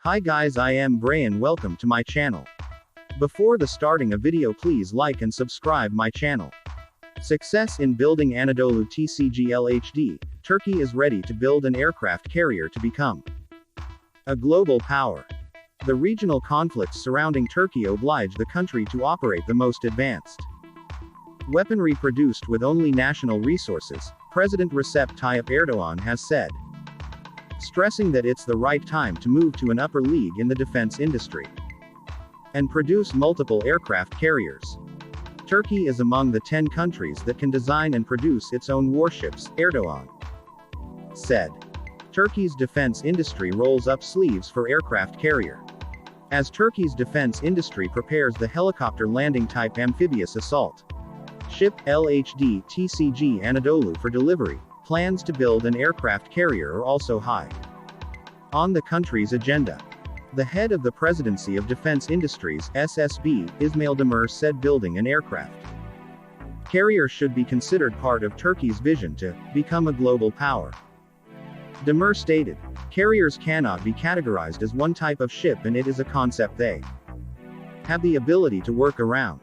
Hi guys, I am Brian, welcome to my channel. Before the starting a video, please like and subscribe my channel. Success in building Anadolu TCG LHD, Turkey is ready to build an aircraft carrier to become a global power. The regional conflicts surrounding Turkey oblige the country to operate the most advanced weaponry produced with only national resources, President Recep Tayyip Erdogan has said, stressing that it's the right time to move to an upper league in the defense industry and produce multiple aircraft carriers. Turkey is among the 10 countries that can design and produce its own warships, Erdogan said. Turkey's defense industry rolls up sleeves for aircraft carrier. As Turkey's defense industry prepares the helicopter landing type amphibious assault ship LHD TCG Anadolu for delivery, plans to build an aircraft carrier are also high on the country's agenda. The head of the Presidency of Defense Industries, SSB, Ismail Demir said building an aircraft carrier should be considered part of Turkey's vision to become a global power. Demir stated, carriers cannot be categorized as one type of ship, and it is a concept they have the ability to work around.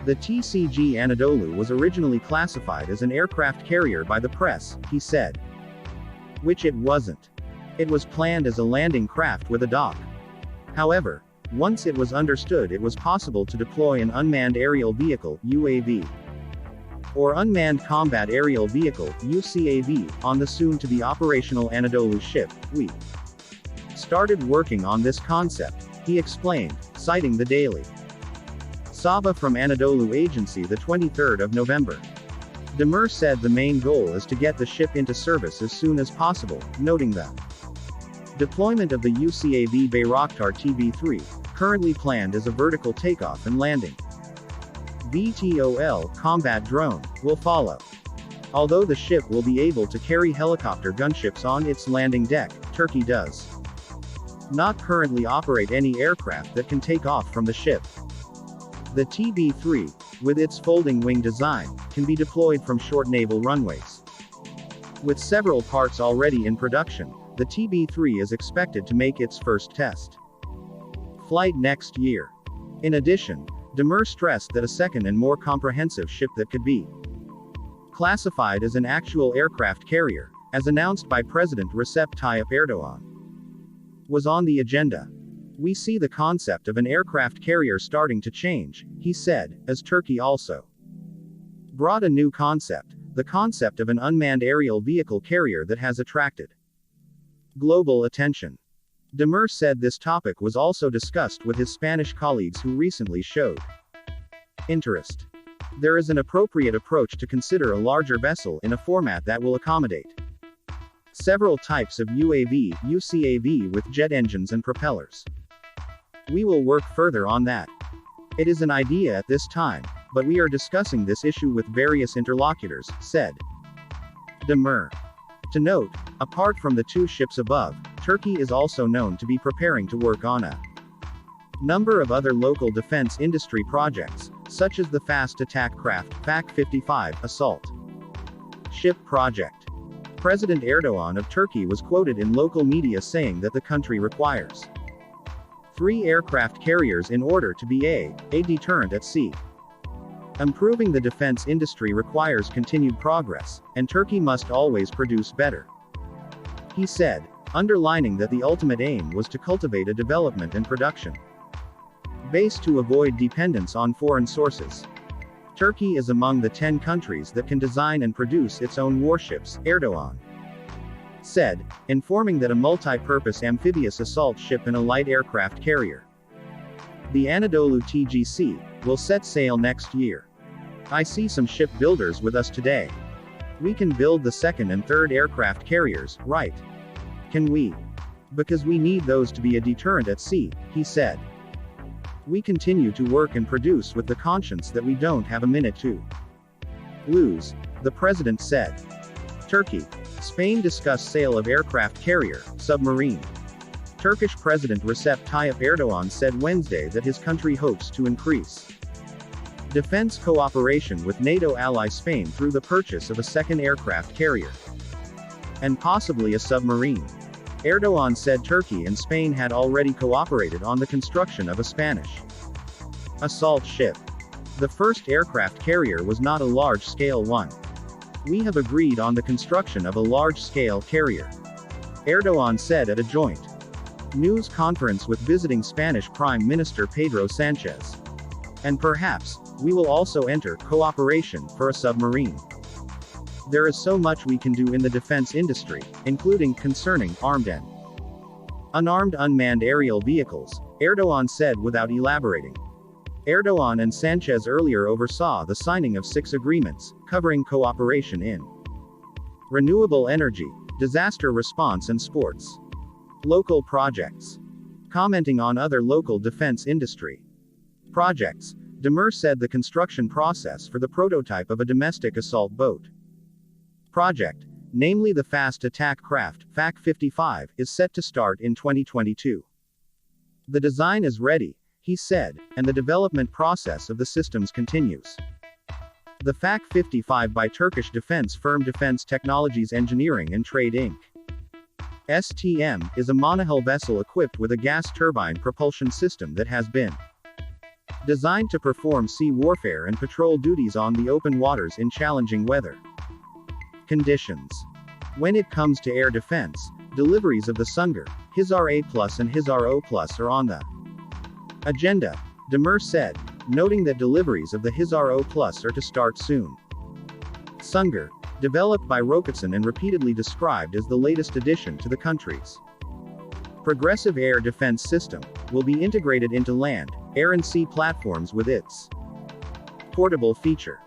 The TCG Anadolu was originally classified as an aircraft carrier by the press, he said. Which it wasn't. It was planned as a landing craft with a dock. However, once it was understood it was possible to deploy an unmanned aerial vehicle, UAV, or unmanned combat aerial vehicle, UCAV, on the soon-to-be operational Anadolu ship, we started working on this concept, he explained, citing the Daily Sabah from Anadolu Agency the 23rd of November. Demir said the main goal is to get the ship into service as soon as possible, noting the deployment of the UCAV Bayraktar TB3, currently planned as a vertical takeoff and landing VTOL combat drone, will follow. Although the ship will be able to carry helicopter gunships on its landing deck, Turkey does not currently operate any aircraft that can take off from the ship. The TB3, with its folding wing design, can be deployed from short naval runways. With several parts already in production, the TB3 is expected to make its first test flight next year. In addition, Demir stressed that a second and more comprehensive ship that could be classified as an actual aircraft carrier, as announced by President Recep Tayyip Erdogan, was on the agenda. We see the concept of an aircraft carrier starting to change, he said, as Turkey also brought a new concept, the concept of an unmanned aerial vehicle carrier that has attracted global attention. Demir said this topic was also discussed with his Spanish colleagues who recently showed interest. There is an appropriate approach to consider a larger vessel in a format that will accommodate several types of UAV, UCAV with jet engines and propellers. We will work further on that. It is an idea at this time, but we are discussing this issue with various interlocutors, said Demir. To note, apart from the two ships above, Turkey is also known to be preparing to work on a number of other local defense industry projects, such as the Fast Attack Craft FAK-55 assault ship project. President Erdogan of Turkey was quoted in local media saying that the country requires 3 aircraft carriers in order to be a deterrent at sea. Improving the defense industry requires continued progress, and Turkey must always produce better, he said, underlining that the ultimate aim was to cultivate a development and production base to avoid dependence on foreign sources. Turkey is among the 10 countries that can design and produce its own warships, Erdogan said, informing that a multi-purpose amphibious assault ship and a light aircraft carrier, the Anadolu TGC, will set sail next year. I see some ship builders with us today. We can build the second and third aircraft carriers, right? Can we? Because we need those to be a deterrent at sea, he said. We continue to work and produce with the conscience that we don't have a minute to lose, the president said. Turkey. Spain discuss sale of aircraft carrier, submarine. Turkish President Recep Tayyip Erdogan said Wednesday that his country hopes to increase defense cooperation with NATO ally Spain through the purchase of a second aircraft carrier and possibly a submarine. Erdogan said Turkey and Spain had already cooperated on the construction of a Spanish assault ship. The first aircraft carrier was not a large-scale one. We have agreed on the construction of a large-scale carrier, Erdogan said at a joint news conference with visiting Spanish Prime Minister Pedro Sanchez. And perhaps, we will also enter cooperation for a submarine. There is so much we can do in the defense industry, including concerning armed and unarmed unmanned aerial vehicles, Erdogan said without elaborating. Erdogan and Sanchez earlier oversaw the signing of 6 agreements, covering cooperation in renewable energy, disaster response and sports. Local projects. Commenting on other local defense industry projects, Demir said the construction process for the prototype of a domestic assault boat project, namely the fast attack craft, FUGUE 55, is set to start in 2022. The design is ready, he said, and the development process of the systems continues. The FUGUE 55 by Turkish defense firm Defense Technologies Engineering and Trade Inc. STM, is a monohull vessel equipped with a gas turbine propulsion system that has been designed to perform sea warfare and patrol duties on the open waters in challenging weather conditions. When it comes to air defense, deliveries of the Sungur, Hisar A+ and Hisar O+ are on the agenda, Demir said, noting that deliveries of the Hisar O+ are to start soon. Sungur, developed by Roketsan and repeatedly described as the latest addition to the country's progressive air defense system, will be integrated into land, air and sea platforms with its portable feature.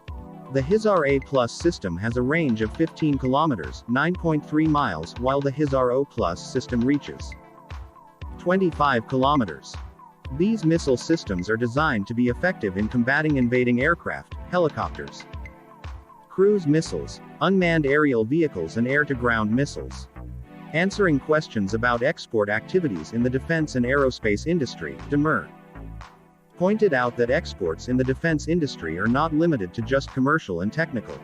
The Hisar A+ system has a range of 15 kilometers, 9.3 miles, while the Hisar O+ system reaches 25 kilometers. These missile systems are designed to be effective in combating invading aircraft, helicopters, cruise missiles, unmanned aerial vehicles and air-to-ground missiles. Answering questions about export activities in the defense and aerospace industry, Demir pointed out that exports in the defense industry are not limited to just commercial and technical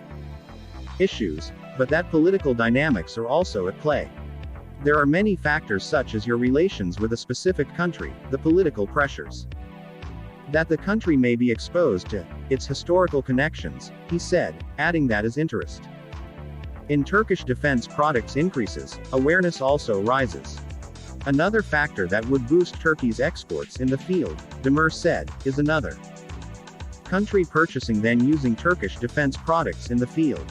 issues, but that political dynamics are also at play. There are many factors such as your relations with a specific country, the political pressures that the country may be exposed to, its historical connections, he said, adding that as interest in Turkish defense products increases, awareness also rises. Another factor that would boost Turkey's exports in the field, Demir said, is another country purchasing then using Turkish defense products in the field.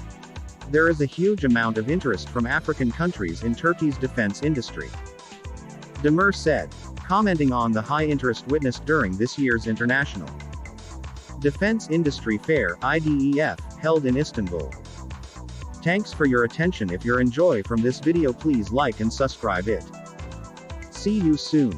There is a huge amount of interest from African countries in Turkey's defense industry, Demir said, commenting on the high interest witnessed during this year's International Defense Industry Fair, IDEF, held in Istanbul. Thanks for your attention. If you enjoy from this video, please like and subscribe it. See you soon.